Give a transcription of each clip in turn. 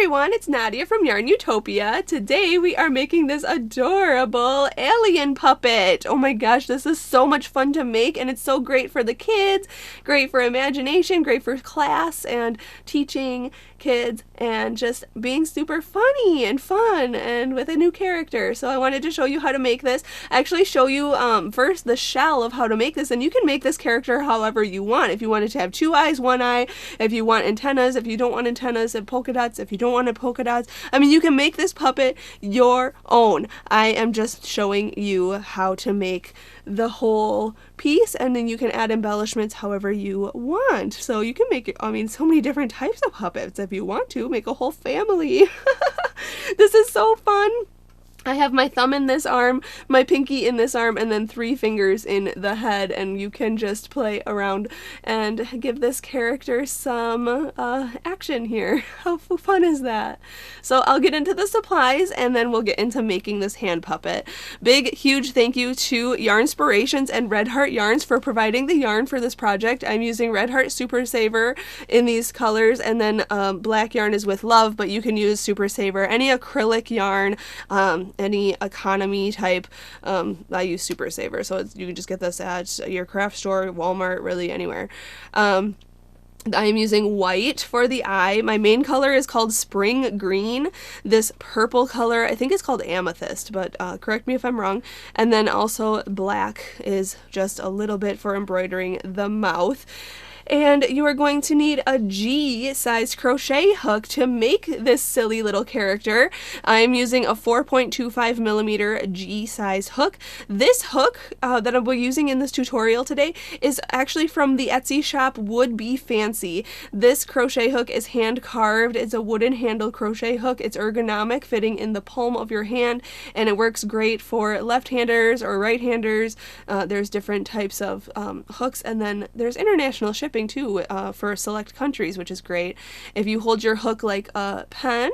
everyone, it's Nadia from YARNutopia. Today we are making this adorable alien puppet. Oh my gosh, this is so much fun to make, and it's so great for the kids, great for imagination, great for class and teaching kids, and just being super funny and fun and with a new character. So I wanted to show you how to make this. Actually show you first the shell of how to make this, and you can make this character however you want. If you wanted to have 2 eyes, 1 eye, if you want antennas, if you don't want antennas, and polka dots, if you don't want polka dots. I mean, you can make this puppet your own. I am just showing you how to make the whole piece, and then you can add embellishments however you want. So you can make, I mean, so many different types of puppets if you want to. Make a whole family. This is so fun. I have my thumb in this arm, my pinky in this arm, and then 3 fingers in the head, and you can just play around and give this character some action here. How fun is that? So I'll get into the supplies, and then we'll get into making this hand puppet. Big, huge thank you to Yarnspirations and Red Heart Yarns for providing the yarn for this project. I'm using Red Heart Super Saver in these colors, and then black yarn is with Love, but you can use Super Saver, any acrylic yarn, any economy type. I use Super Saver, so you can just get this at your craft store, Walmart, really anywhere. I am using white for the eye. My main color is called Spring Green. This purple color, I think it's called Amethyst, but correct me if I'm wrong. And then also black is just a little bit for embroidering the mouth. And you are going to need a G-sized crochet hook to make this silly little character. I'm using a 4.25 millimeter G-size hook. This hook that I'll be using in this tutorial today is actually from the Etsy shop Would Be Fancy. This crochet hook is hand carved. It's a wooden handle crochet hook. It's ergonomic, fitting in the palm of your hand, and it works great for left-handers or right-handers. There's different types of hooks, and then there's international shipping too for select countries, which is great. If you hold your hook like a pen,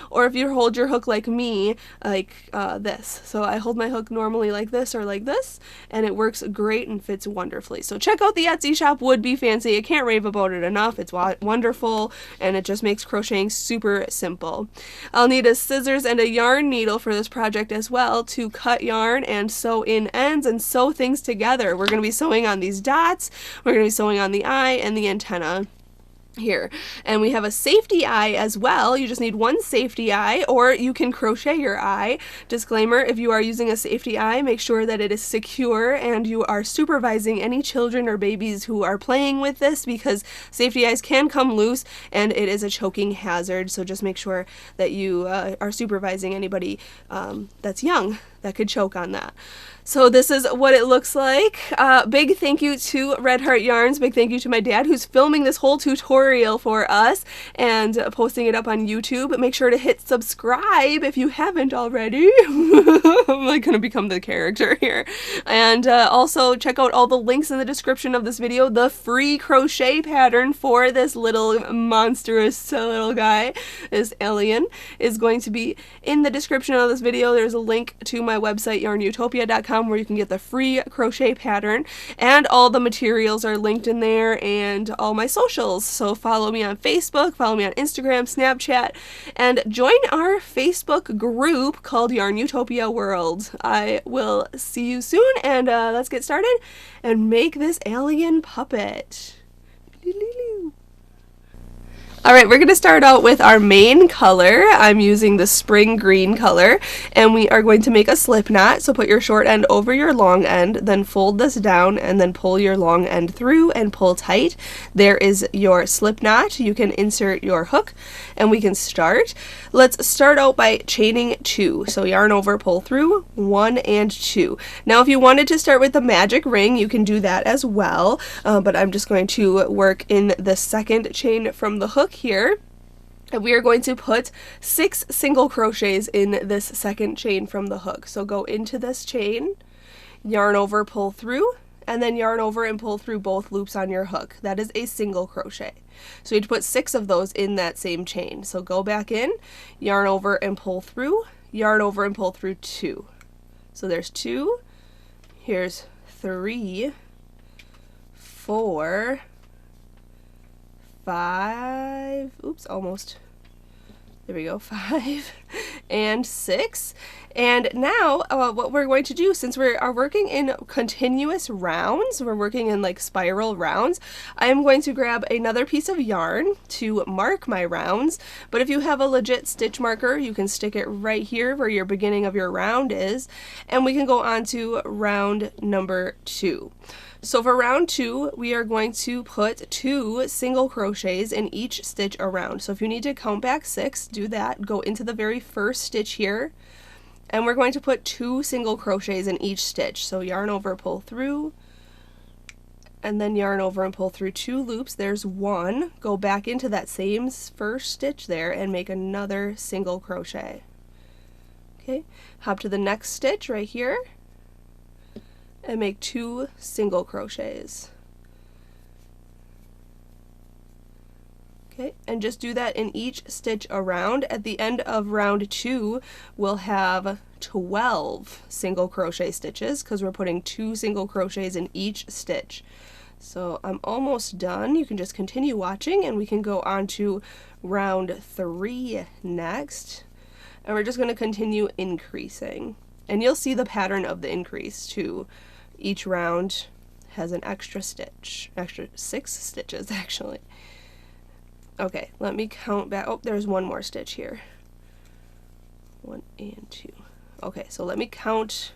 or if you hold your hook like me, like this. So I hold my hook normally like this or like this, and it works great and fits wonderfully. So check out the Etsy shop Would Be Fancy. I can't rave about it enough. It's wonderful, and it just makes crocheting super simple. I'll need a scissors and a yarn needle for this project as well to cut yarn and sew in ends and sew things together. We're going to be sewing on these dots. We're going to be sewing on the eye and the antenna here, and we have a safety eye as well. You just need 1 safety eye, or you can crochet your eye. Disclaimer, if you are using a safety eye, make sure that it is secure and you are supervising any children or babies who are playing with this, because safety eyes can come loose and it is a choking hazard. So just make sure that you are supervising anybody that's young that could choke on that. So this is what it looks like. Big thank you to Red Heart Yarns. Big thank you to my dad, who's filming this whole tutorial for us and posting it up on YouTube. Make sure to hit subscribe if you haven't already. I'm like gonna become the character here. And also check out all the links in the description of this video. The free crochet pattern for this little monstrous little guy, this alien, is going to be in the description of this video. There's a link to my website, YARNutopia.com, where you can get the free crochet pattern, and all the materials are linked in there, and all my socials. So follow me on Facebook, follow me on Instagram, Snapchat, and join our Facebook group called YARNutopia World. I will see you soon, and let's get started and make this alien puppet. Alright, we're going to start out with our main color. I'm using the spring green color, and we are going to make a slip knot. So put your short end over your long end, then fold this down, and then pull your long end through and pull tight. There is your slip knot. You can insert your hook, and we can start. Let's start out by chaining 2. So yarn over, pull through, 1 and 2. Now if you wanted to start with the magic ring, you can do that as well, but I'm just going to work in the second chain from the hook here, and we are going to put 6 single crochets in this second chain from the hook. So go into this chain, yarn over, pull through, and then yarn over and pull through both loops on your hook. That is a single crochet. So you have to put 6 of those in that same chain. So go back in, yarn over and pull through, yarn over and pull through 2. So there's 2, here's 3, 4, 5, oops, almost There we go, 5 and 6. And now what we're going to do, since we are working in continuous rounds, we're working in like spiral rounds, I am going to grab another piece of yarn to mark my rounds. But if you have a legit stitch marker, you can stick it right here where your beginning of your round is, and we can go on to round number 2. So for round 2, we are going to put 2 single crochets in each stitch around. So if you need to count back 6, do that. Go into the very first stitch here, and we're going to put 2 single crochets in each stitch. So yarn over, pull through, and then yarn over and pull through 2 loops. There's 1. Go back into that same first stitch there and make another single crochet. Okay, hop to the next stitch right here and make 2 single crochets. Okay, and just do that in each stitch around. At the end of round 2, we'll have 12 single crochet stitches because we're putting 2 single crochets in each stitch. So I'm almost done. You can just continue watching and we can go on to round 3 next. And we're just going to continue increasing. And you'll see the pattern of the increase too. Each round has an extra stitch, extra 6 stitches actually. Okay, let me count back. Oh, there's one more stitch here. 1 and 2. Okay, so let me count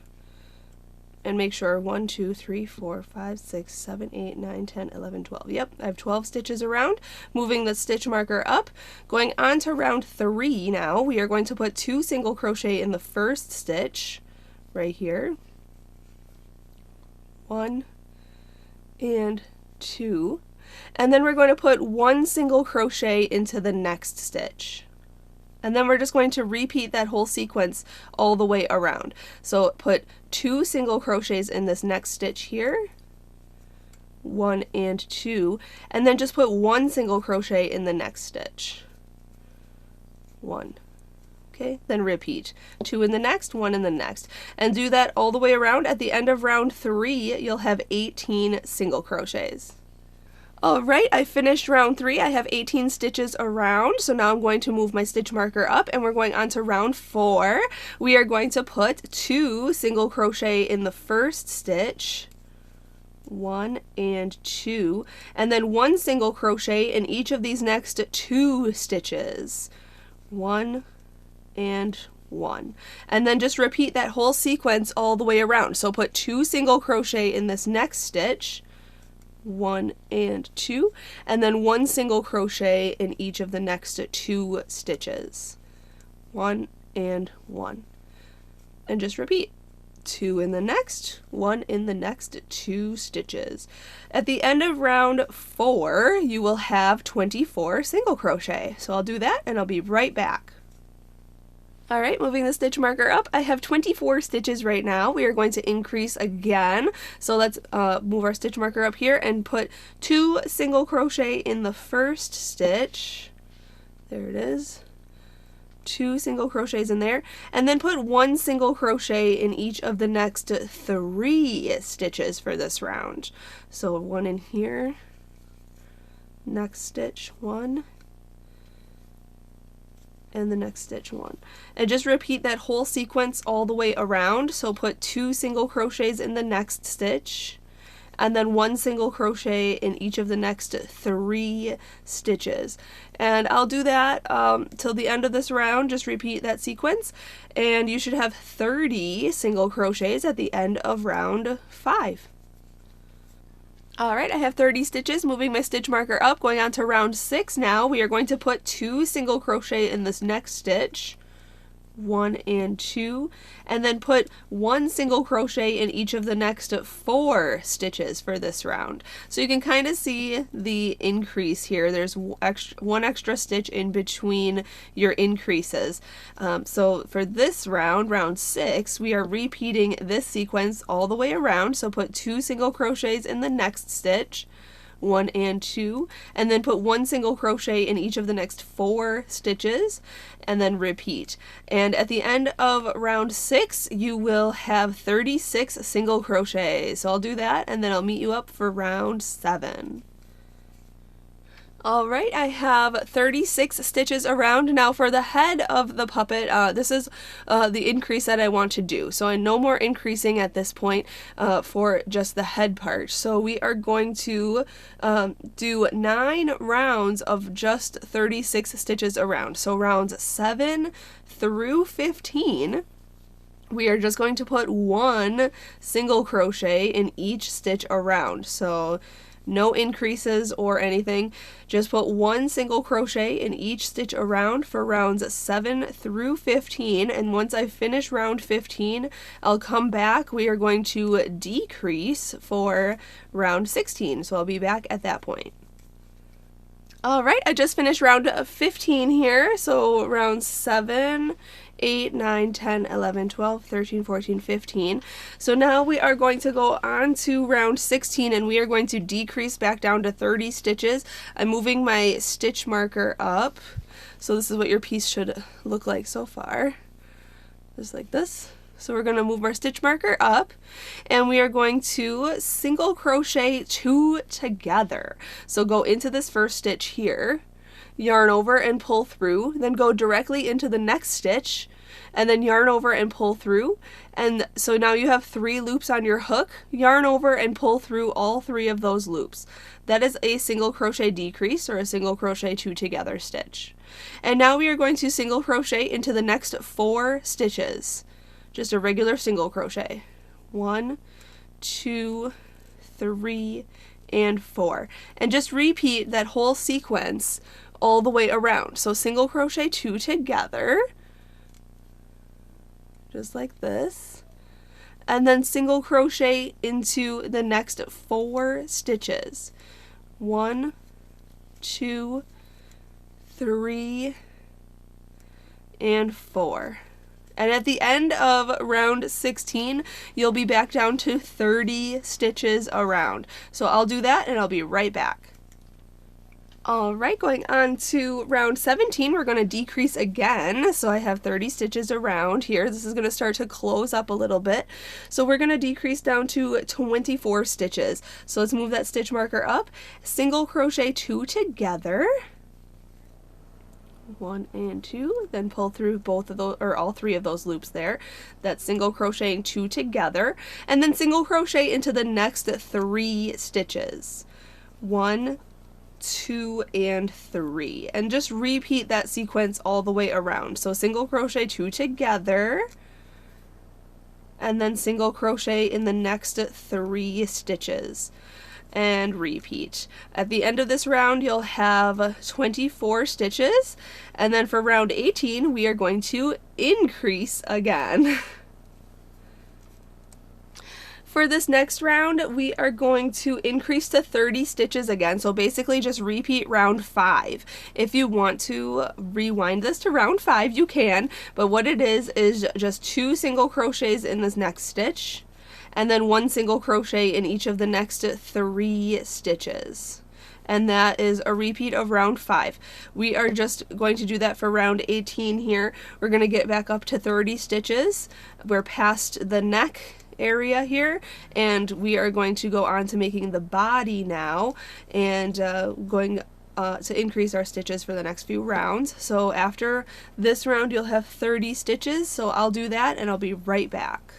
and make sure 1, 2, 3, 4, 5, 6, 7, 8, 9, 10, 11, 12. Yep, I have 12 stitches around. Moving the stitch marker up. Going on to round 3 now, we are going to put 2 single crochet in the first stitch right here. 1 and 2, and then we're going to put 1 single crochet into the next stitch, and then we're just going to repeat that whole sequence all the way around. So put 2 single crochets in this next stitch here, 1 and 2, and then just put 1 single crochet in the next stitch, 1. Okay, then repeat. 2 in the next, 1 in the next. And do that all the way around. At the end of round 3, you'll have 18 single crochets. Alright, I finished round 3. I have 18 stitches around, so now I'm going to move my stitch marker up and we're going on to round 4. We are going to put 2 single crochet in the first stitch, 1 and 2, and then 1 single crochet in each of these next 2 stitches, 1 and 1, and then just repeat that whole sequence all the way around. So put 2 single crochet in this next stitch, 1 and 2, and then 1 single crochet in each of the next 2 stitches, 1 and 1, and just repeat. 2 in the next, 1 in the next 2 stitches. At the end of round 4, you will have 24 single crochet. So I'll do that and I'll be right back. Alright, moving the stitch marker up, I have 24 stitches right now. We are going to increase again. So let's move our stitch marker up here and put 2 single crochet in the first stitch. There it is. 2 single crochets in there, and then put 1 single crochet in each of the next 3 stitches for this round. So 1 in here, next stitch 1, and the next stitch 1, and just repeat that whole sequence all the way around. So put 2 single crochets in the next stitch, and then 1 single crochet in each of the next 3 stitches. And I'll do that till the end of this round. Just repeat that sequence, and you should have 30 single crochets at the end of round 5. Alright, I have 30 stitches. Moving my stitch marker up, going on to round 6 now. We are going to put 2 single crochet in this next stitch, 1 and 2, and then put 1 single crochet in each of the next 4 stitches for this round. So you can kind of see the increase here. There's one extra stitch in between your increases. So for this round, round 6, we are repeating this sequence all the way around. So put 2 single crochets in the next stitch, 1 and 2, and then put 1 single crochet in each of the next 4 stitches, and then repeat. And at the end of round 6, you will have 36 single crochets. So I'll do that, and then I'll meet you up for round 7. Alright, I have 36 stitches around. Now for the head of the puppet, this is the increase that I want to do. So I no more increasing at this point for just the head part. So we are going to do 9 rounds of just 36 stitches around. So rounds 7 through 15. We are just going to put 1 single crochet in each stitch around. So no increases or anything. Just put 1 single crochet in each stitch around for rounds 7 through 15. And once I finish round 15, I'll come back. We are going to decrease for round 16. So I'll be back at that point. Alright, I just finished round 15 here. So round 7, 8, 9, 10, 11, 12, 13, 14, 15. So now we are going to go on to round 16 and we are going to decrease back down to 30 stitches. I'm moving my stitch marker up. So this is what your piece should look like so far. Just like this. So we're going to move our stitch marker up and we are going to single crochet 2 together. So go into this first stitch here, yarn over and pull through, then go directly into the next stitch and then yarn over and pull through. And so now you have 3 loops on your hook, yarn over and pull through all 3 of those loops. That is a single crochet decrease or a single crochet 2 together stitch. And now we are going to single crochet into the next 4 stitches. Just a regular single crochet. 1, 2, 3, and 4. And just repeat that whole sequence all the way around. So single crochet 2 together, just like this, and then single crochet into the next 4 stitches. 1, 2, 3, and 4. And at the end of round 16, you'll be back down to 30 stitches around. So I'll do that and I'll be right back. Alright, going on to round 17, we're going to decrease again. So I have 30 stitches around here. This is going to start to close up a little bit. So we're going to decrease down to 24 stitches. So let's move that stitch marker up, single crochet 2 together. 1 and 2, then pull through both of those or all 3 of those loops there. That's single crocheting 2 together, and then single crochet into the next 3 stitches. 1, 2, and 3, and just repeat that sequence all the way around. So single crochet 2 together, and then single crochet in the next 3 stitches. And repeat. At the end of this round, you'll have 24 stitches, and then for round 18, we are going to increase again. For this next round, we are going to increase to 30 stitches again, so basically just repeat round 5. If you want to rewind this to round 5, you can, but what it is just 2 single crochets in this next stitch, and then 1 single crochet in each of the next 3 stitches. And that is a repeat of round 5. We are just going to do that for round 18 here. We're going to get back up to 30 stitches. We're past the neck area here, and we are going to go on to making the body now, and going to increase our stitches for the next few rounds. So after this round, you'll have 30 stitches, so I'll do that and I'll be right back.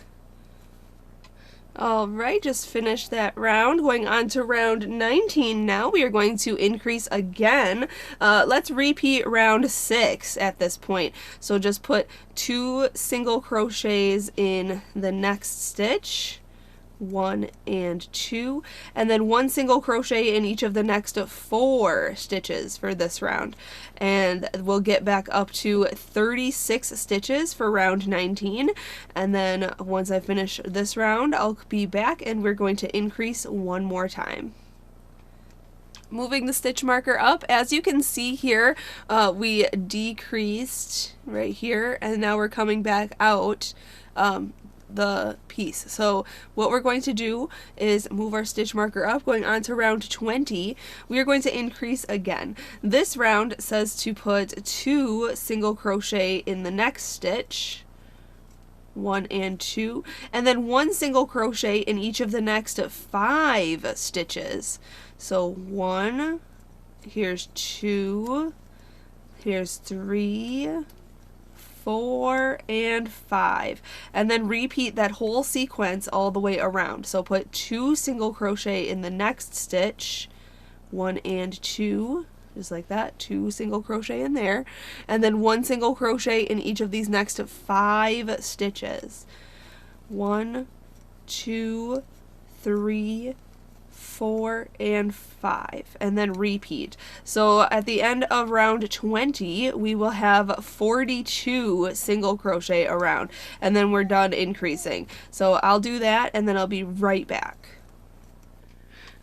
Alright, just finished that round. Going on to round 19 now. We are going to increase again. Let's repeat round 6 at this point. So just put 2 single crochets in the next stitch. 1 and 2, and then 1 single crochet in each of the next 4 stitches for this round, and we'll get back up to 36 stitches for round 19, and then once I finish this round, I'll be back and we're going to increase one more time. Moving the stitch marker up, as you can see here, we decreased right here, and now we're coming back out the piece. So what we're going to do is move our stitch marker up. Going on to round 20, we are going to increase again. This round says to put 2 single crochet in the next stitch, 1 and 2, and then 1 single crochet in each of the next 5 stitches. So 1, here's 2, here's 3, 4, and 5, and then repeat that whole sequence all the way around. So put 2 single crochet in the next stitch, 1 and 2, just like that, 2 single crochet in there, and then 1 single crochet in each of these next 5 stitches. 1, 2, 3, 4, and 5, and then repeat. So at the end of round 20, we will have 42 single crochet around, and then we're done increasing. So I'll do that, and then I'll be right back.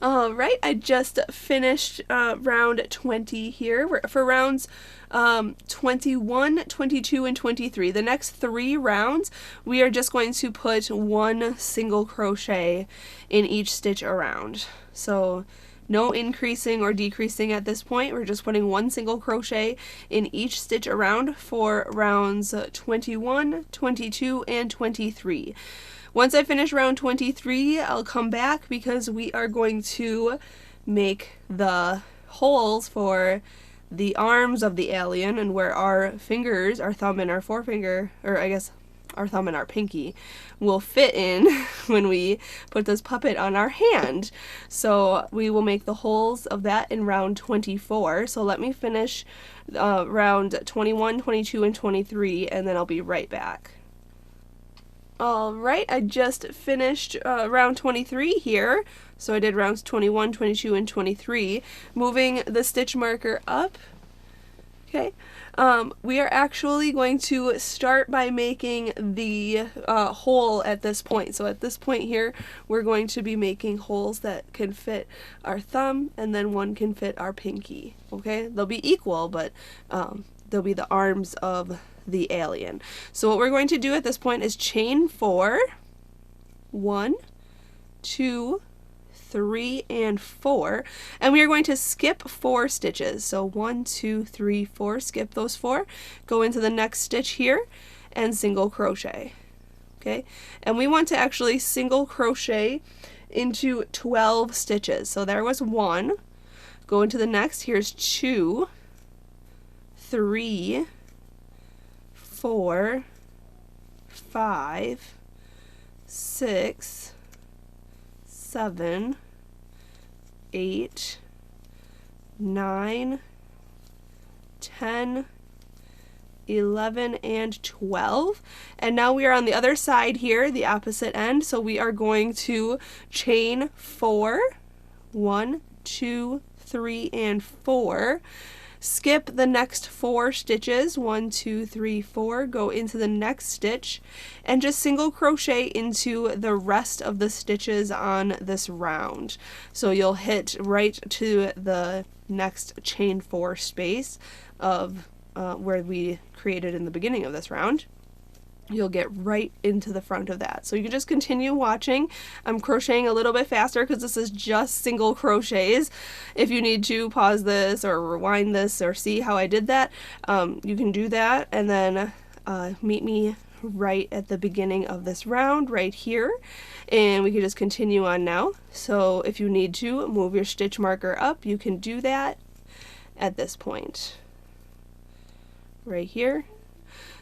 Alright, I just finished round 20 here. For rounds 21, 22, and 23. The next 3 rounds, we are just going to put 1 single crochet in each stitch around. So no increasing or decreasing at this point. We're just putting 1 single crochet in each stitch around for rounds 21, 22, and 23. Once I finish round 23, I'll come back because we are going to make the holes for the arms of the alien, and where our fingers, our thumb and our forefinger, or I guess our thumb and our pinky, will fit in when we put this puppet on our hand. So we will make the holes of that in round 24. So let me finish round 21, 22, and 23, and then I'll be right back. Alright, I just finished round 23 here. So I did rounds 21, 22, and 23. Moving the stitch marker up. Okay, we are actually going to start by making the hole at this point. So at this point here, we're going to be making holes that can fit our thumb, and then one can fit our pinky. Okay, they'll be equal, but they'll be the arms of the alien. So what we're going to do at this point is chain 4, 1, 2, 3, and 4, and we are going to skip 4 stitches. So 1, 2, 3, 4, skip those 4, go into the next stitch here, and single crochet. Okay, and we want to actually single crochet into 12 stitches. So there was 1, go into the next, here's 2, 3, 4, 5, 6, 7, 8, 9, 10, 11, and 12. And now we are on the other side here, the opposite end, so we are going to chain 4, 1, 2, 3, and 4. Skip the next 4 stitches, 1, 2, 3, 4, go into the next stitch, and just single crochet into the rest of the stitches on this round. So you'll hit right to the next chain 4 space of where we created in the beginning of this round. You'll get right into the front of that. So you can just continue watching. I'm crocheting a little bit faster because this is just single crochets. If you need to pause this or rewind this or see how I did that, you can do that, and then meet me right at the beginning of this round right here, and we can just continue on now. So if you need to move your stitch marker up, you can do that at this point right here.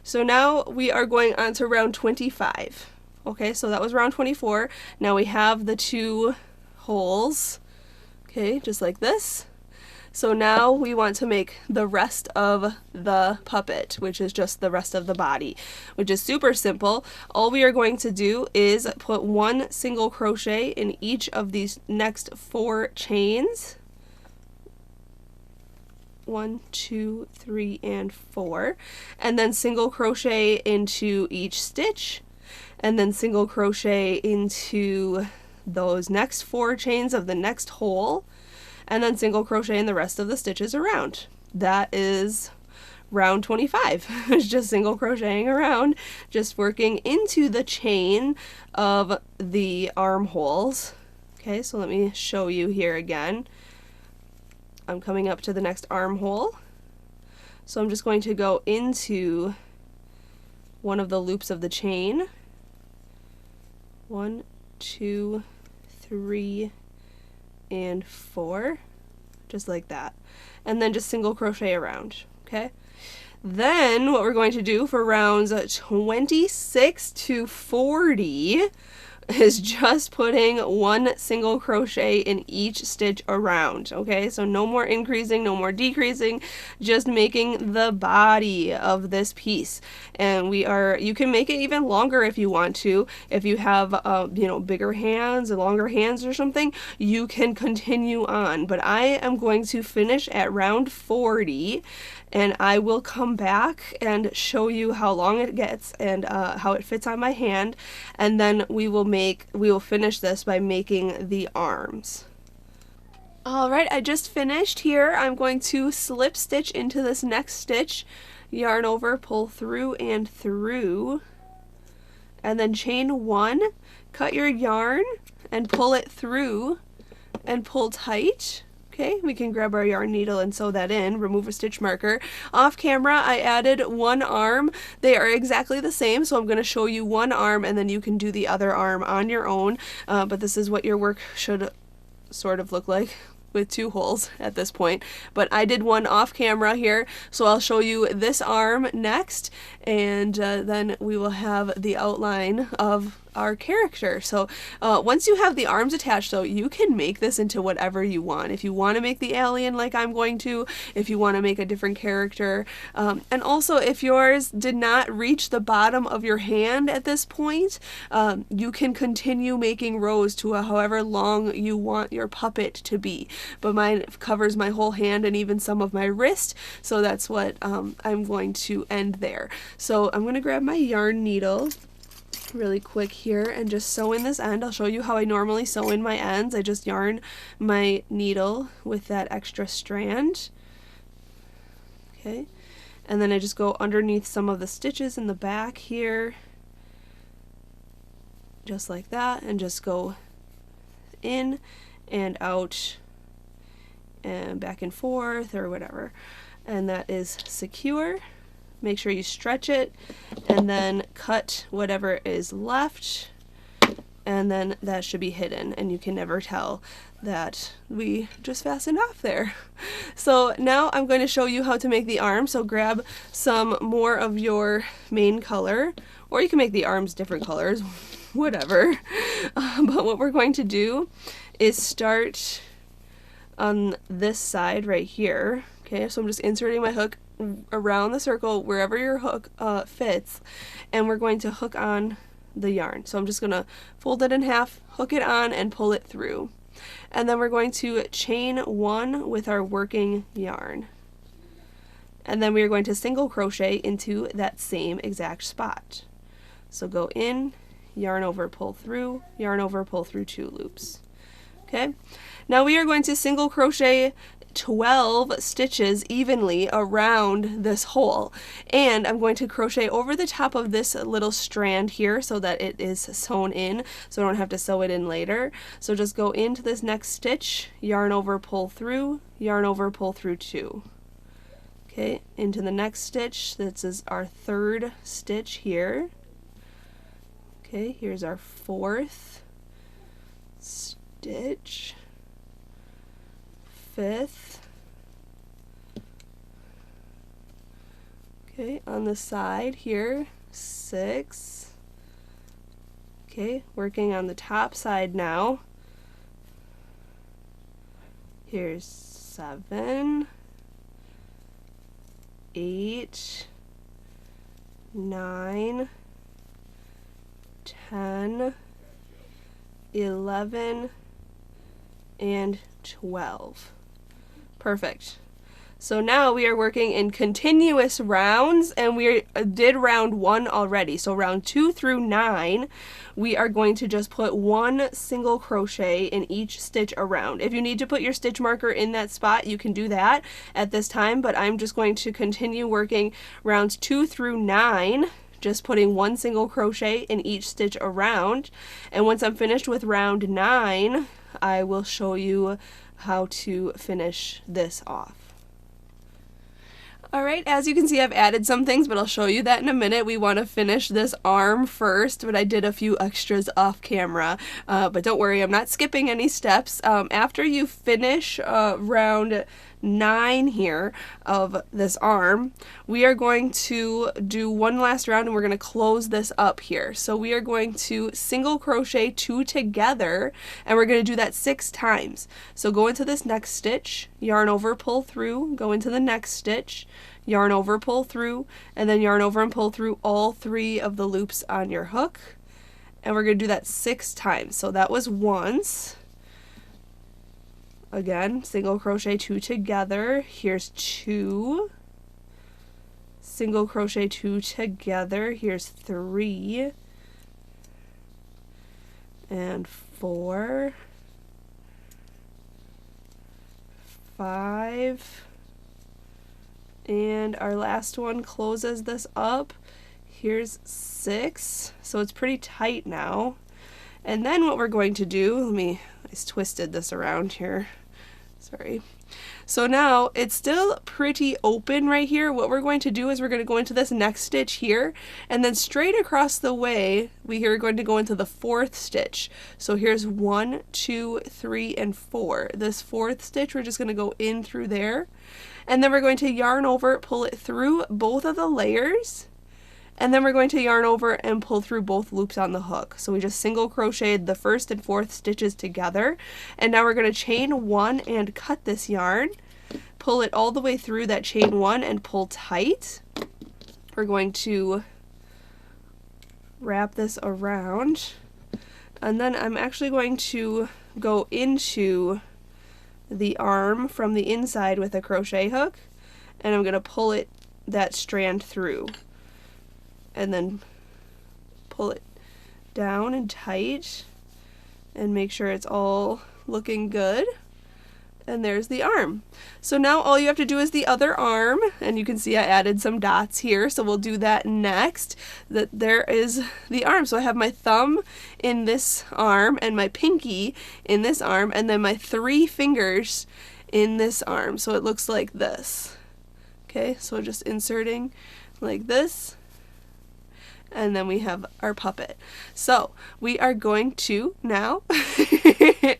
So now we are going on to round 25. Okay, so that was round 24. Now we have the 2 holes, okay, just like this. So now we want to make the rest of the puppet, which is just the rest of the body, which is super simple. All we are going to do is put 1 single crochet in each of these next 4 chains. 1, 2, 3, and 4, and then single crochet into each stitch, and then single crochet into those next 4 chains of the next hole, and then single crochet in the rest of the stitches around. That is round 25. It's just single crocheting around, just working into the chain of the armholes. Okay, so let me show you here again. I'm coming up to the next armhole, so I'm just going to go into one of the loops of the chain. 1, 2, 3, and 4. just like that, and then just single crochet around. Okay, then what we're going to do for rounds 26 to 40 is just putting one single crochet in each stitch around. Okay, so no more increasing, no more decreasing, just making the body of this piece. And you can make it even longer if you want to. If you have you know, bigger hands or longer hands or something, you can continue on. But I am going to finish at round 40, and I will come back and show you how long it gets and how it fits on my hand, and then we will finish this by making the arms. Alright, I just finished here. I'm going to slip stitch into this next stitch, yarn over, pull through and through, and then chain 1, cut your yarn and pull it through and pull tight. Okay, we can grab our yarn needle and sew that in, remove a stitch marker. Off camera, I added one arm. They are exactly the same, so I'm going to show you one arm and then you can do the other arm on your own. But this is what your work should sort of look like, with 2 holes at this point. But I did one off camera here, so I'll show you this arm next, and then we will have the outline of our character. So once you have the arms attached, though, you can make this into whatever you want. If you want to make the alien like I'm going to, if you want to make a different character, and also if yours did not reach the bottom of your hand at this point, you can continue making rows to however long you want your puppet to be. But mine covers my whole hand and even some of my wrist, so that's what I'm going to end there. So I'm going to grab my yarn needle really quick here and just sew in this end. I'll show you how I normally sew in my ends. I just yarn my needle with that extra strand. Okay, and then I just go underneath some of the stitches in the back here, just like that, and just go in and out and back and forth or whatever, and that is secure. Make sure you stretch it and then cut whatever is left, and then that should be hidden and you can never tell that we just fastened off there. So now I'm going to show you how to make the arm. So grab some more of your main color, or you can make the arms different colors, whatever. But what we're going to do is start on this side right here. Okay, so I'm just inserting my hook around the circle wherever your hook fits, and we're going to hook on the yarn. So I'm just going to fold it in half, hook it on, and pull it through. And then we're going to chain 1 with our working yarn. And then we are going to single crochet into that same exact spot. So go in, yarn over, pull through, yarn over, pull through 2 loops. Okay, now we are going to single crochet 12 stitches evenly around this hole, and I'm going to crochet over the top of this little strand here so that it is sewn in, so I don't have to sew it in later. So just go into this next stitch, yarn over, pull through, yarn over, pull through 2. Okay, into the next stitch. This is our 3rd stitch here. Okay, here's our 4th stitch, 5th. Okay, on the side here, 6. Okay, working on the top side now. Here's 7, 8, 9, 10, 11, and 12. Perfect. So now we are working in continuous rounds, and we did round 1 already. So round 2 through 9, we are going to just put 1 single crochet in each stitch around. If you need to put your stitch marker in that spot, you can do that at this time, but I'm just going to continue working rounds 2 through 9, just putting 1 single crochet in each stitch around. And once I'm finished with round 9, I will show you how to finish this off. Alright, as you can see, I've added some things, but I'll show you that in a minute. We want to finish this arm first, but I did a few extras off camera. But don't worry, I'm not skipping any steps. After you finish round 9 here of this arm, we are going to do one last round and we're going to close this up here. So we are going to single crochet 2 together, and we're going to do that 6 times. So go into this next stitch, yarn over, pull through, go into the next stitch, yarn over, pull through, and then yarn over and pull through all 3 of the loops on your hook. And we're going to do that 6 times. So that was once. Again, single crochet 2 together. Here's 2. Single crochet 2 together. Here's 3. And 4. 5. And our last one closes this up. Here's 6. So it's pretty tight now. And then what we're going to do, I twisted this around here. Sorry. So now it's still pretty open right here. What we're going to do is we're going to go into this next stitch here, and then straight across the way we are going to go into the 4th stitch. So here's 1, 2, 3, and 4. This 4th stitch, we're just going to go in through there, and then we're going to yarn over, pull it through both of the layers, and then we're going to yarn over and pull through both loops on the hook. So we just single crocheted the 1st and 4th stitches together, and now we're going to chain 1 and cut this yarn, pull it all the way through that chain 1 and pull tight. We're going to wrap this around, and then I'm actually going to go into the arm from the inside with a crochet hook, and I'm going to pull it that strand through, and then pull it down and tight and make sure it's all looking good. And there's the arm. So now all you have to do is the other arm, and you can see I added some dots here, so we'll do that next. There is the arm. So I have my thumb in this arm and my pinky in this arm, and then my 3 fingers in this arm. So it looks like this. Okay, so just inserting like this. And then we have our puppet. So we are going to now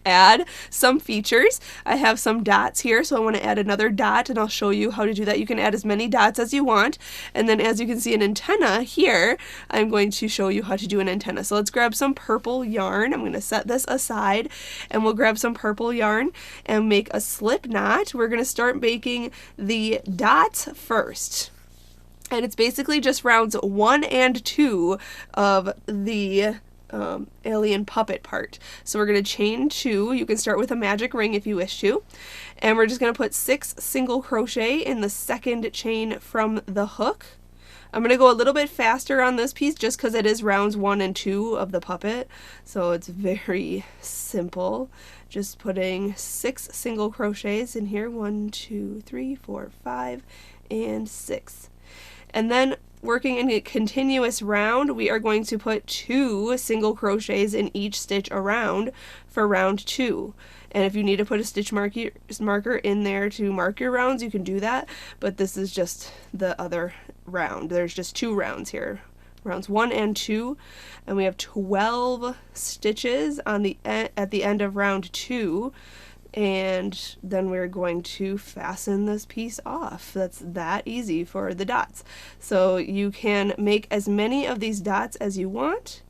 add some features. I have some dots here, so I want to add another dot, and I'll show you how to do that. You can add as many dots as you want, and then as you can see an antenna here, I'm going to show you how to do an antenna. So let's grab some purple yarn. I'm going to set this aside, and we'll grab some purple yarn and make a slip knot. We're going to start making the dots first. And it's basically just rounds 1 and 2 of the alien puppet part. So we're going to chain 2. You can start with a magic ring if you wish to. And we're just going to put 6 single crochet in the 2nd chain from the hook. I'm going to go a little bit faster on this piece just because it is rounds 1 and 2 of the puppet. So it's very simple. Just putting 6 single crochets in here. 1, 2, 3, 4, 5, and 6. And then working in a continuous round, we are going to put 2 single crochets in each stitch around for round 2. And if you need to put a stitch marker in there to mark your rounds, you can do that. But this is just the other round. There's just 2 rounds here. Rounds 1 and 2. And we have 12 stitches on the at the end of round 2. And then we're going to fasten this piece off. That's that easy for the dots. So you can make as many of these dots as you want.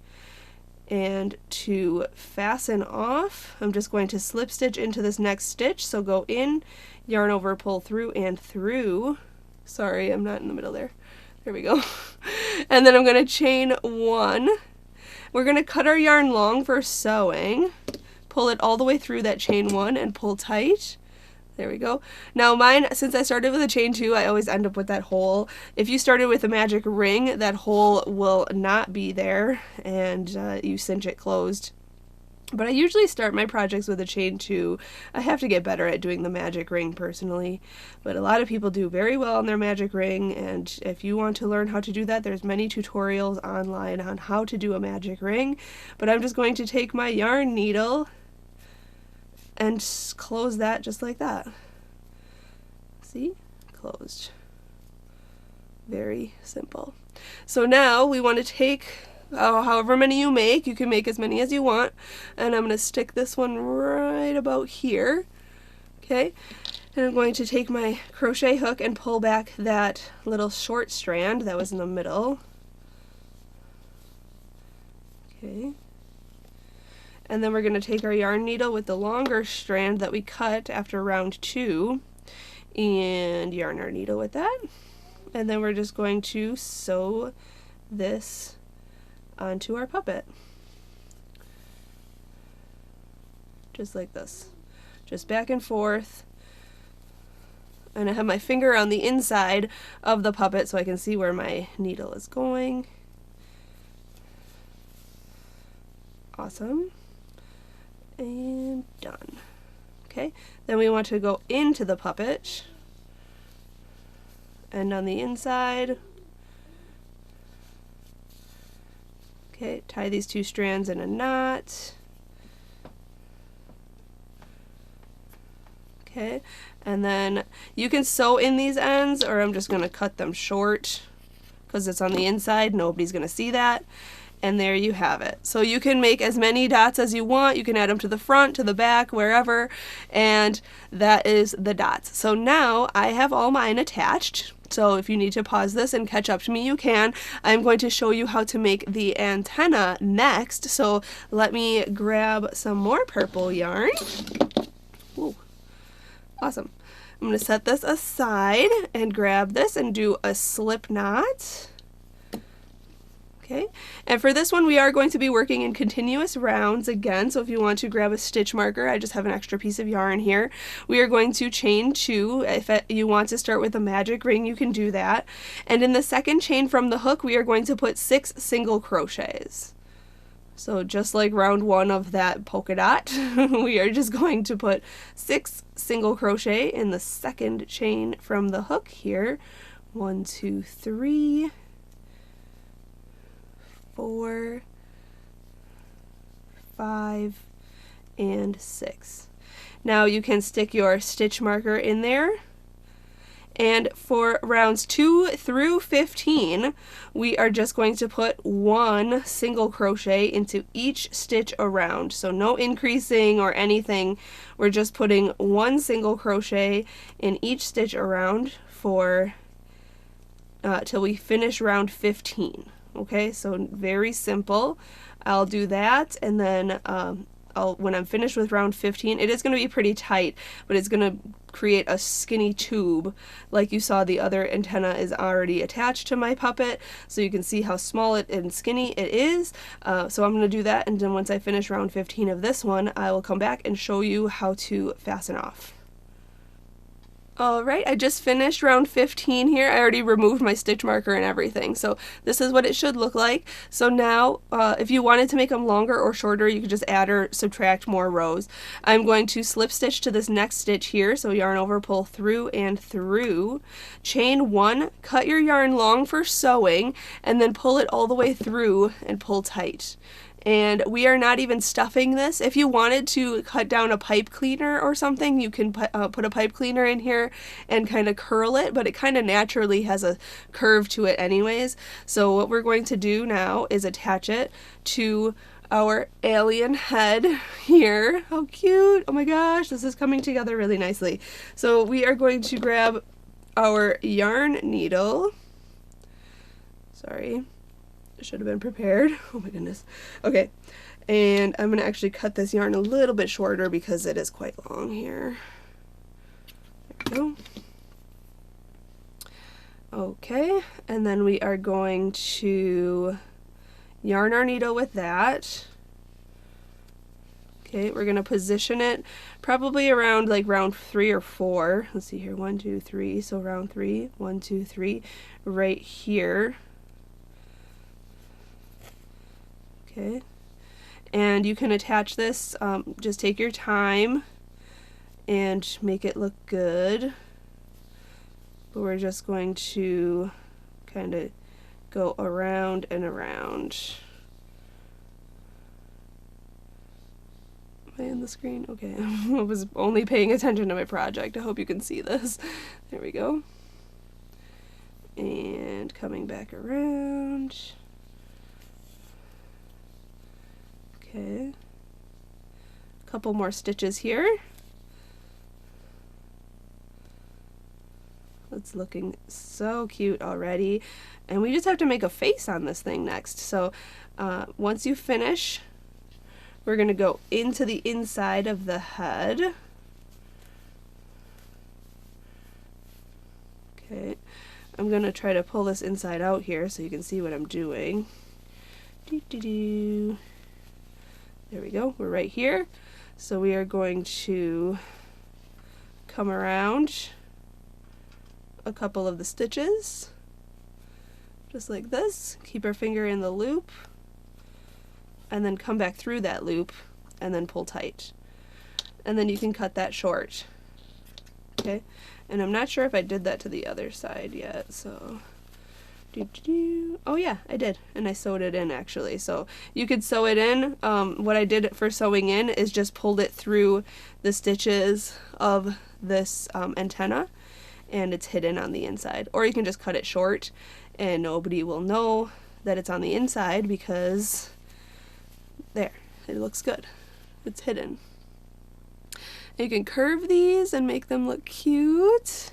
And to fasten off, I'm just going to slip stitch into this next stitch. So go in, yarn over, pull through and through. Sorry, I'm not in the middle there. There we go. And then I'm going to chain 1. We're going to cut our yarn long for sewing. Pull it all the way through that chain 1 and pull tight. There we go. Now mine, since I started with a chain 2, I always end up with that hole. If you started with a magic ring, that hole will not be there, and you cinch it closed. But I usually start my projects with a chain 2. I have to get better at doing the magic ring personally, but a lot of people do very well on their magic ring, and if you want to learn how to do that, there's many tutorials online on how to do a magic ring. But I'm just going to take my yarn needle and close that just like that. See? Closed. Very simple. So now we want to take however many you make. You can make as many as you want, and I'm going to stick this one right about here. Okay, and I'm going to take my crochet hook and pull back that little short strand that was in the middle. Okay, and then we're going to take our yarn needle with the longer strand that we cut after round 2 and yarn our needle with that. And then we're just going to sew this onto our puppet. Just like this. Just back and forth. And I have my finger on the inside of the puppet so I can see where my needle is going. Awesome. And done. Okay, then we want to go into the puppet and on the inside. Okay, tie these 2 strands in a knot. Okay, and then you can sew in these ends, or I'm just going to cut them short because it's on the inside. Nobody's going to see that. And there you have it. So you can make as many dots as you want. You can add them to the front, to the back, wherever, and that is the dots. So now I have all mine attached. So if you need to pause this and catch up to me, you can. I'm going to show you how to make the antenna next. So let me grab some more purple yarn. Ooh, awesome. I'm going to set this aside and grab this and do a slip knot. Okay, and for this one we are going to be working in continuous rounds again, so if you want to grab a stitch marker, I just have an extra piece of yarn here. We are going to chain 2. If you want to start with a magic ring, you can do that. And in the second chain from the hook, we are going to put 6 single crochets. So just like round 1 of that polka dot, we are just going to put 6 single crochet in the second chain from the hook here. 1, 2, 3, 4, 5, and 6. Now you can stick your stitch marker in there. And for rounds 2 through 15, we are just going to put 1 single crochet into each stitch around. So no increasing or anything. We're just putting 1 single crochet in each stitch around for till we finish round 15. Okay, so very simple. I'll do that, and then when I'm finished with round 15, it is going to be pretty tight, but it's going to create a skinny tube. Like you saw, the other antenna is already attached to my puppet, so you can see how small and skinny it is. So I'm going to do that, and then once I finish round 15 of this one, I will come back and show you how to fasten off. Alright, I just finished round 15 here. I already removed my stitch marker and everything, so this is what it should look like. So now, if you wanted to make them longer or shorter, you could just add or subtract more rows. I'm going to slip stitch to this next stitch here, so yarn over, pull through and through. Chain 1, cut your yarn long for sewing, and then pull it all the way through and pull tight. And we are not even stuffing this. If you wanted to cut down a pipe cleaner or something, you can put a pipe cleaner in here and kind of curl it, but it kind of naturally has a curve to it anyways. So what we're going to do now is attach it to our alien head here. How cute! Oh my gosh, this is coming together really nicely. So we are going to grab our yarn needle. Sorry. Should have been prepared. Oh my goodness. Okay, and I'm going to actually cut this yarn a little bit shorter because it is quite long here. There we go. Okay, and then we are going to yarn our needle with that. Okay, we're going to position it probably around like round 3 or 4. Let's see here, 1, 2, 3. So round 3, 1, 2, 3, right here. Okay, and you can attach this, just take your time and make it look good. But we're just going to kind of go around and around. Am I on the screen? Okay, I was only paying attention to my project. I hope you can see this. There we go. and coming back around. Okay, a couple more stitches here. It's looking so cute already, and we just have to make a face on this thing next. So once you finish, we're going to go into the inside of the head. Okay, I'm going to try to pull this inside out here so you can see what I'm doing. There we go, we're right here. So we are going to come around a couple of the stitches, just like this. Keep our finger in the loop, and then come back through that loop, and then pull tight. And then you can cut that short. Okay, and I'm not sure if I did that to the other side yet, so oh yeah, I did, and I sewed it in actually. So you could sew it in. What I did for sewing in is just pulled it through the stitches of this antenna, and it's hidden on the inside. Or you can just cut it short and nobody will know that it's on the inside because there, it looks good. It's hidden. You can curve these and make them look cute.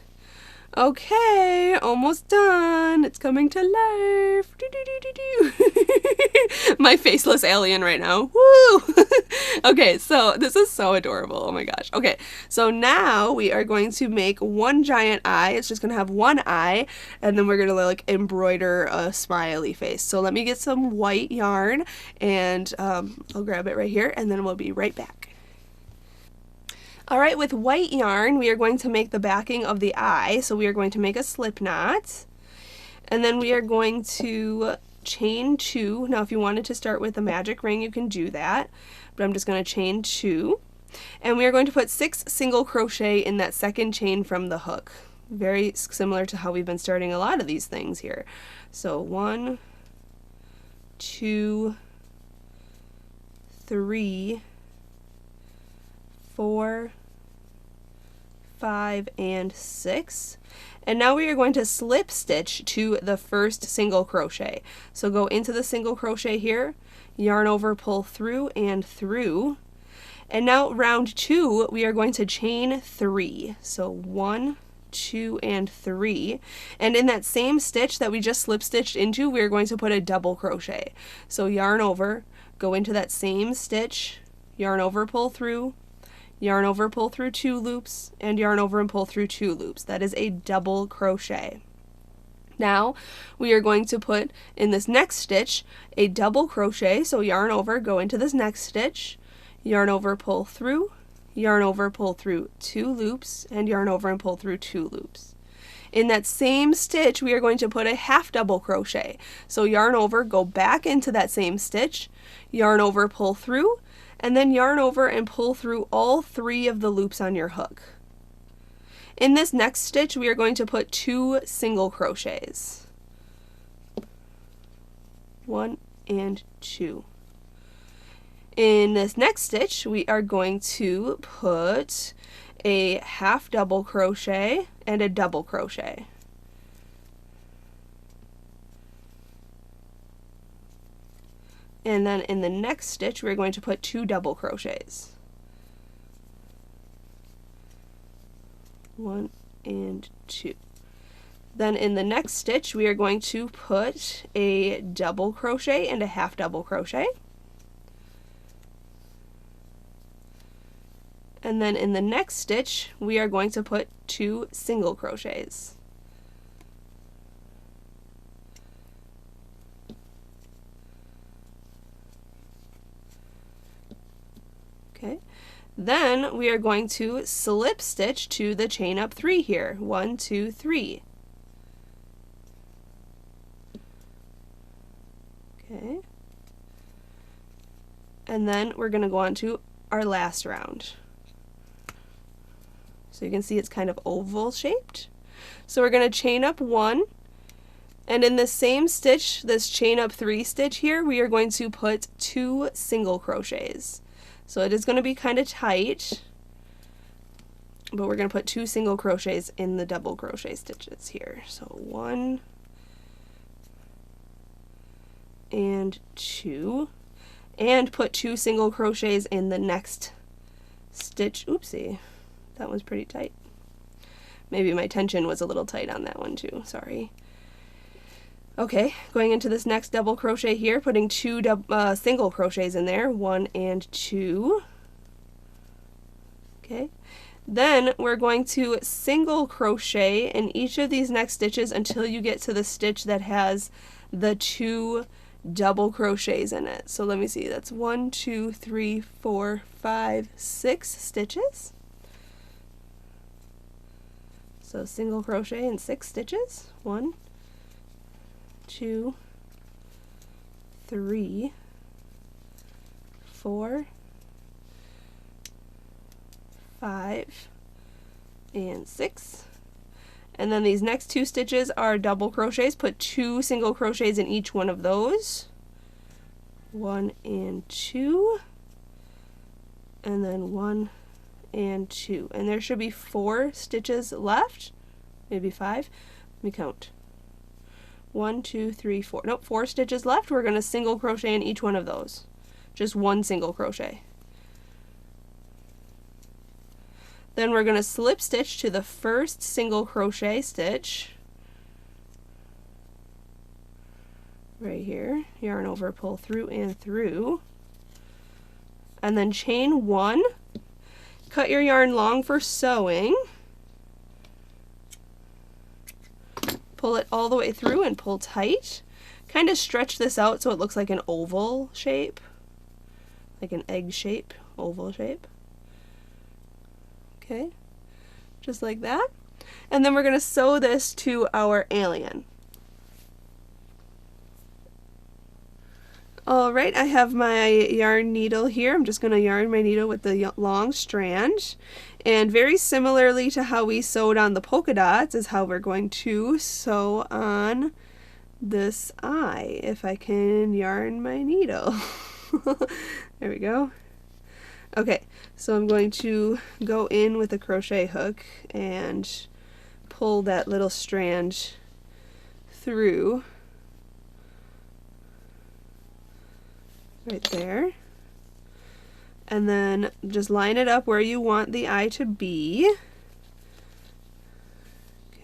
Okay, almost done. It's coming to life. My faceless alien right now. Woo! Okay, so this is so adorable. Oh my gosh. Okay, so now we are going to make one giant eye. It's just gonna have one eye, and then we're gonna like embroider a smiley face. So let me get some white yarn, and I'll grab it right here, and then we'll be right back. Alright, with white yarn, we are going to make the backing of the eye. So we are going to make a slip knot, and then we are going to chain 2. Now if you wanted to start with a magic ring, you can do that, but I'm just going to chain 2. And we are going to put 6 single crochet in that second chain from the hook. Very similar to how we've been starting a lot of these things here. So 1, 2, 3, 4, 5, and 6. And now we are going to slip stitch to the first single crochet. So go into the single crochet here, yarn over, pull through and through. And now round 2, we are going to chain 3. So 1, 2, and 3. And in that same stitch that we just slip stitched into, we are going to put a double crochet. So yarn over, go into that same stitch, yarn over, pull through, yarn over, pull through 2 loops, and yarn over and pull through 2 loops. That is a double crochet. Now we are going to put in this next stitch a double crochet. So yarn over, go into this next stitch, yarn over, pull through, yarn over, pull through 2 loops, and yarn over and pull through 2 loops. In that same stitch, we are going to put a half double crochet. So yarn over, go back into that same stitch, yarn over, pull through, and then yarn over and pull through all 3 of the loops on your hook. In this next stitch, we are going to put 2 single crochets. 1 and 2. In this next stitch, we are going to put a half double crochet and a double crochet. And then in the next stitch, we're going to put 2 double crochets. 1 and 2. Then in the next stitch, we are going to put a double crochet and a half double crochet. And then in the next stitch, we are going to put 2 single crochets. Okay, then we are going to slip stitch to the chain up 3 here. 1, 2, 3. Okay, and then we're going to go on to our last round. So you can see it's kind of oval shaped. So we're going to chain up 1, and in the same stitch, this chain up 3 stitch here, we are going to put 2 single crochets. So it is going to be kind of tight, but we're going to put 2 single crochets in the double crochet stitches here. So 1, and 2, and put 2 single crochets in the next stitch. Oopsie, that was pretty tight. Maybe my tension was a little tight on that one too, sorry. Okay, going into this next double crochet here, putting 2 single crochets in there, 1 and 2. Okay, then we're going to single crochet in each of these next stitches until you get to the stitch that has the 2 double crochets in it. So let me see, that's 1, 2, 3, 4, 5, 6 stitches. So single crochet in 6 stitches. 1, 2, 3, 4, 5, and 6. And then these next 2 stitches are double crochets. Put 2 single crochets in each one of those. 1 and 2. And then 1 and 2. And there should be 4 stitches left. Maybe 5. Let me count. 1, 2, 3, 4. Nope, 4 stitches left. We're going to single crochet in each one of those. Just 1 single crochet. Then we're going to slip stitch to the first single crochet stitch. Right here. Yarn over, pull through and through. And then chain 1. Cut your yarn long for sewing. Pull it all the way through and pull tight. Kind of stretch this out so it looks like an oval shape. Like an egg shape, oval shape. Okay, just like that. And then we're going to sew this to our alien. Alright, I have my yarn needle here. I'm just going to yarn my needle with the long strand. And very similarly to how we sewed on the polka dots is how we're going to sew on this eye, if I can yarn my needle. There we go. Okay, so I'm going to go in with a crochet hook and pull that little strand through right there, and then just line it up where you want the eye to be.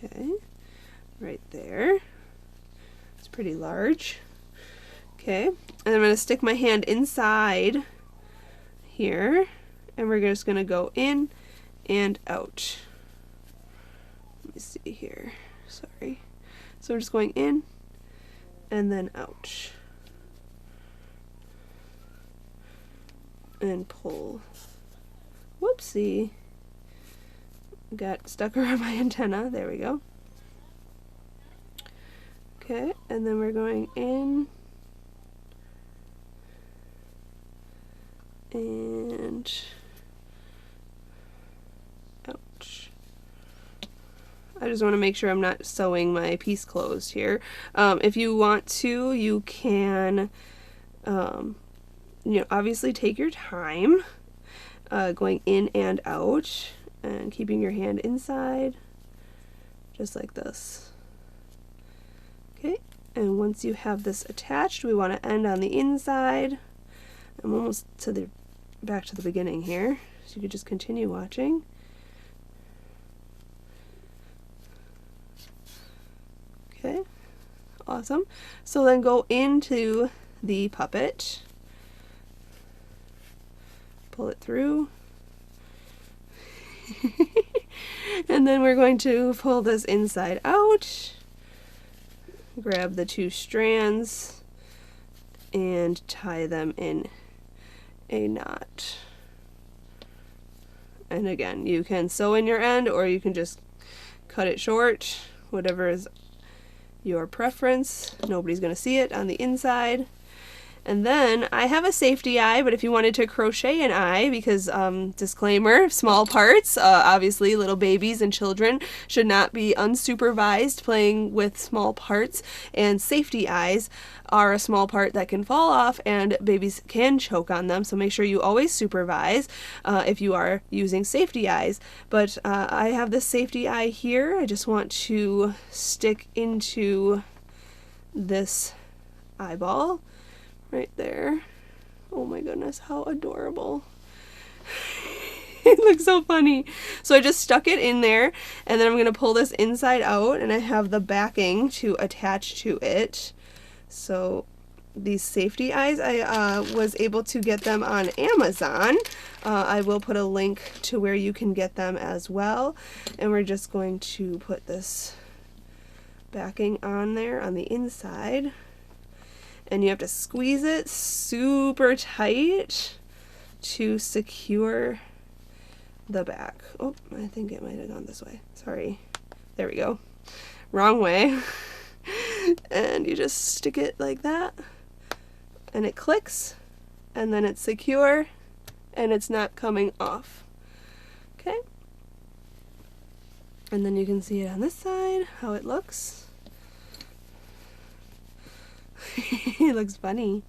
Okay, right there. It's pretty large. Okay, and I'm going to stick my hand inside here, and we're just going to go in and out. Let me see here, sorry. So we're just going in and then out. And pull. Whoopsie. Got stuck around my antenna. There we go. Okay, and then we're going in and ouch. I just want to make sure I'm not sewing my piece closed here. If you want to, you can obviously take your time going in and out and keeping your hand inside just like this. Okay, and once you have this attached, we want to end on the inside. I'm almost to the back to the beginning here, so you could just continue watching. Okay, awesome. So then go into the puppet, pull it through, and then we're going to pull this inside out, grab the 2 strands and tie them in a knot. And again, you can sew in your end or you can just cut it short, whatever is your preference. Nobody's going to see it on the inside. And then I have a safety eye, but if you wanted to crochet an eye, because disclaimer, small parts, obviously little babies and children should not be unsupervised playing with small parts, and safety eyes are a small part that can fall off and babies can choke on them, so make sure you always supervise if you are using safety eyes. But I have this safety eye here. I just want to stick into this eyeball right there. Oh my goodness, how adorable. It looks so funny. So I just stuck it in there, and then I'm going to pull this inside out, and I have the backing to attach to it. So these safety eyes, I was able to get them on Amazon. I will put a link to where you can get them as well. And we're just going to put this backing on there on the inside. And you have to squeeze it super tight to secure the back. Oh, I think it might have gone this way. Sorry. There we go. Wrong way. And you just stick it like that, and it clicks, and then it's secure, and it's not coming off. Okay. And then you can see it on this side, how it looks. It looks funny.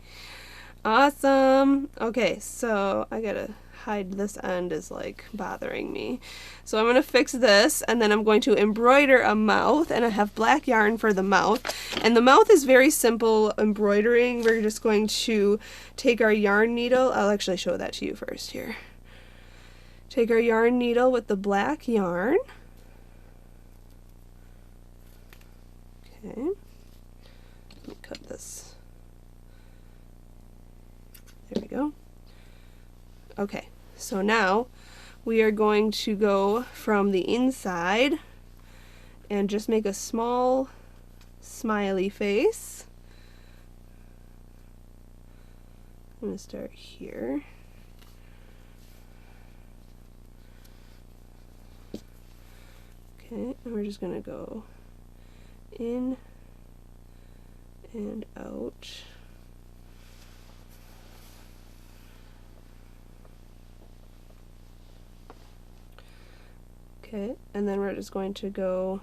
Awesome. Okay, so I gotta hide this end, is like bothering me. So I'm gonna fix this, and then I'm going to embroider a mouth, and I have black yarn for the mouth. And the mouth is very simple embroidering. We're just going to take our yarn needle. I'll actually show that to you first here. Take our yarn needle with the black yarn. Okay. Let me cut this. There we go. Okay, so now we are going to go from the inside and just make a small smiley face. I'm going to start here. Okay, and we're just going to go in and out. Okay, and then we're just going to go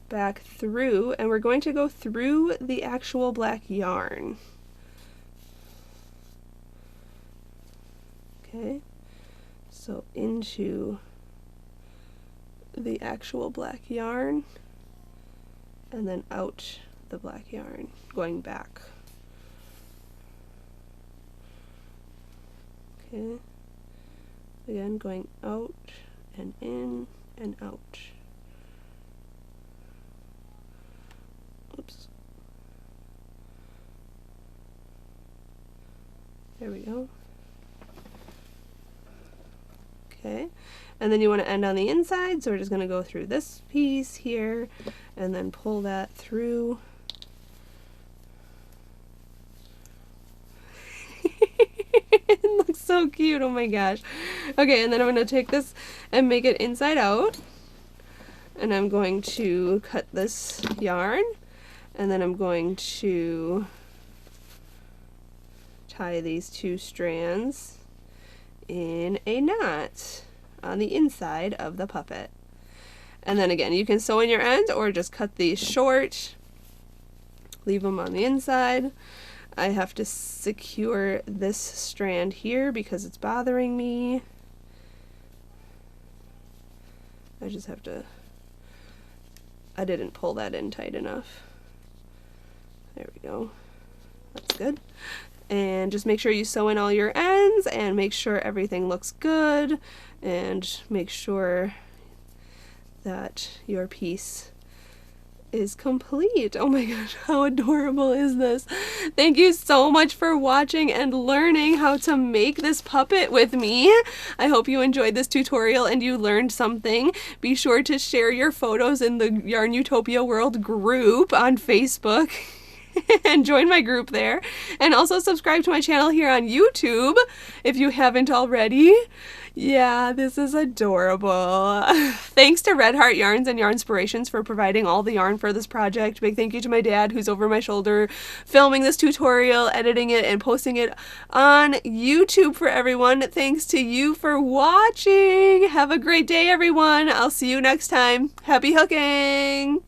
back through, and we're going to go through the actual black yarn. Okay, so into the actual black yarn, and then out the black yarn, going back. Okay, again going out and in and out. Oops. There we go. Okay, and then you want to end on the inside, so we're just going to go through this piece here and then pull that through. It looks so cute, oh my gosh. Okay, and then I'm going to take this and make it inside out, and I'm going to cut this yarn, and then I'm going to tie these two strands in a knot on the inside of the puppet. And then again, you can sew in your ends or just cut these short, leave them on the inside. I have to secure this strand here because it's bothering me. I just have to, I didn't pull that in tight enough. There we go. That's good. And just make sure you sew in all your ends and make sure everything looks good, and make sure that your piece is complete. Oh my gosh, how adorable is this? Thank you so much for watching and learning how to make this puppet with me. I hope you enjoyed this tutorial and you learned something. Be sure to share your photos in the YARNutopia World group on Facebook. And join my group there, and also subscribe to my channel here on YouTube if you haven't already. Yeah, this is adorable. Thanks to Red Heart Yarns and Yarnspirations for providing all the yarn for this project. Big thank you to my dad, who's over my shoulder filming this tutorial, editing it, and posting it on YouTube for everyone. Thanks to you for watching. Have a great day, everyone. I'll see you next time. Happy hooking!